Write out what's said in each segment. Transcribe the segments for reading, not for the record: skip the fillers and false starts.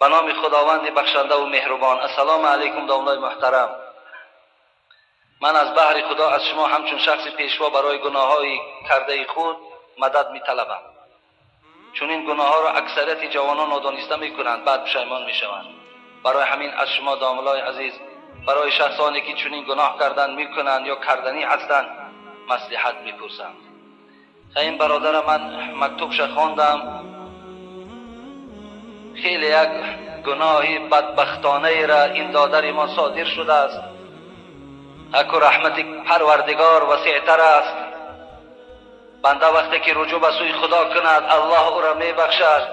به نام خداوند بخشنده و مهربان. السلام علیکم دامنای محترم. من از بحر خدا از شما همچون شخص پیشوا برای گناه‌های کرده خود مدد می‌طلبم، چون این گناه‌ها را اکثریت جوانان نادانسته می‌کنند، بعد پشیمان می‌شوند. برای همین از شما دامنای عزیز، برای شخصانی که چنین گناه کردن می‌کنند یا کردنی هستند مصلحت می‌پرسم. این برادر من مکتوبش خواندم، خیلی یک گناهی بدبختانه را این دادر ما صادر شده است. اکو رحمت پروردگار وسیع‌تر است. بنده وقتی که رجوع به سوی خدا کند الله او را میبخشد.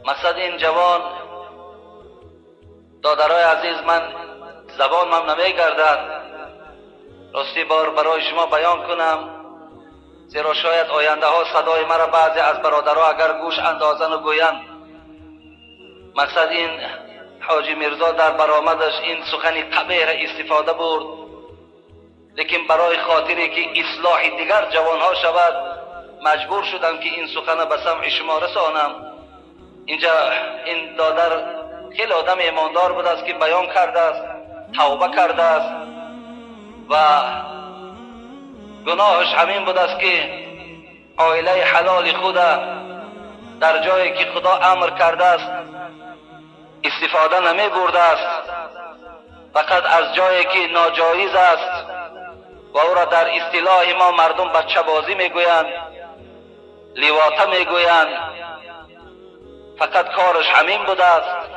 مقصد این جوان دادرای عزیز، من زبانم نمیگردد راستی بار برای شما بیان کنم، زیرا شاید آینده ها صدای مرا بعضی از برادرها اگر گوش اندازن و گویند. مقصد این حاجی میرزا در برآمدش این سخنی قبیح را استفاده برد، لیکن برای خاطری که اصلاح دیگر جوانها شود مجبور شدم که این سخن به سمع شما رسانم. اینجا این دادر خیلی آدم ایماندار بود است که بیان کرده است، توبه کرده است و گناهش همین بود است که عائله حلال خود در جایی که خدا امر کرده است استفاده نمی برده است، فقط از جایی که ناجایز است و او را در اصطلاح ما مردم بچه بازی میگویند، لیواطه میگویند، فقط کارش همین بوده است.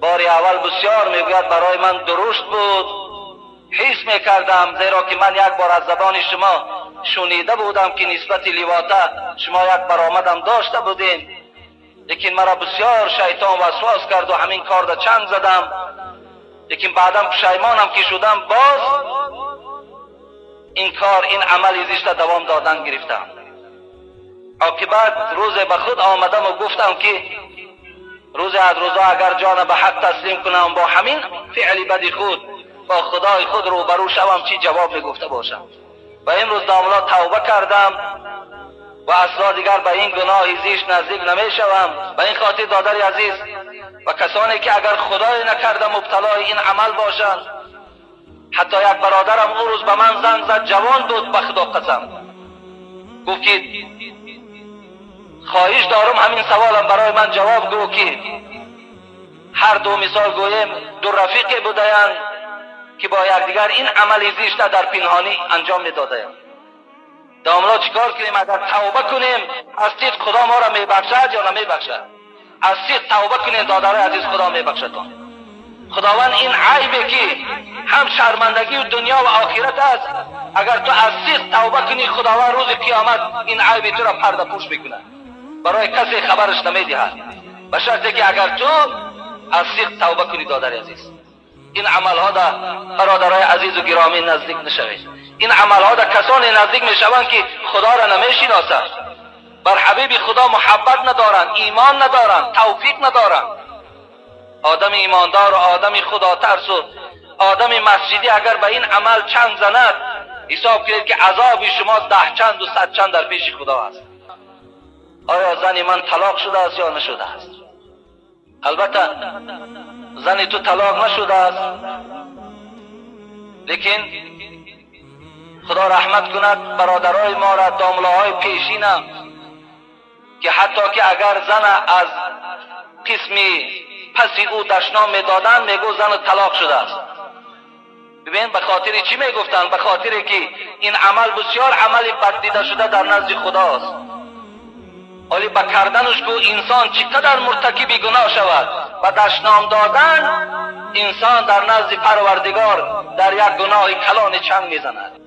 باری اول بسیار میگوید برای من درست بود، حس میکردم، زیرا که من یک بار از زبان شما شنیده بودم که نسبت لیواطه شما یک برآمدم داشته بودین، لیکن مرا بسیار شیطان وسواس کرد و همین کار را چنگ زدم، لیکن بعدم پشیمانم که شدم، باز این کار این عمل زشت دوام دادن گرفتم. عاقبت روز به خود آمدم و گفتم که روز از روزا اگر جان به حق تسلیم کنم با همین فعل بدی خود با خدای خود روبرو شوم چی جواب میگفته باشم. و امروز داملا توبه کردم و اصلا دیگر به این گناه زشت نزدیک نمیشوم. به این خاطر دادر عزیز و کسانی که اگر خدای نکرده مبتلای این عمل باشند، حتی یک برادرم اون روز به من زنگ زد، جوان بود، به خدا قسم، گفت که خواهش دارم همین سوالم برای من جواب گو که هر دو مثال گویم دو رفیقی بودند که با یکدیگر این عمل زشت در پنهانی انجام میدادند. داملا چیکار کنیم؟ اگر توبه کنیم از صدق خدا ما را میبخشد یا نمیبخشد؟ از صدق توبه کنیم دادرای عزیز، خدا میبخشدتان. خداوند این عیبه که هم شرمندگی و دنیا و آخرت است، اگر تو از صدق توبه کنی خداوند روز قیامت این عیب تو را پرده پوش میکنه، برای کسی خبرش نمیدهد، به شرطی که اگر تو از صدق توبه کنی دادر عزیز. این عملها در برادرای عزیز و گرامی نزدیک نشوید. این عملها در کسانی نزدیک میشوند که خدا را نمیشناسند، بر حبیب خدا محبت ندارند، ایمان ندارند، توفیق ندارند. آدم ایماندار و آدم خدا ترس و آدم مسجدی اگر به این عمل چند زند، حساب کنید که عذاب شما 10 چند و 100 چند در پیش خدا است. آیا زن من طلاق شده است یا نشده است؟ البته زن تو طلاق نشده است، لیکن خدا رحمت کند برادرای ما را، داملاهای پیشین که حتی که اگر زن از قسمی پسی او دشنام میدادن میگو زن طلاق شده است. ببین به خاطر چی میگفتن؟ به خاطر که این عمل بسیار عملی بد دیده شده در نزد خداست. ولی با کردنش کو انسان چقدر مرتکب گناه شود و دشنام دادن انسان در نزد پروردگار در یک گناه کلان چنگ میزند.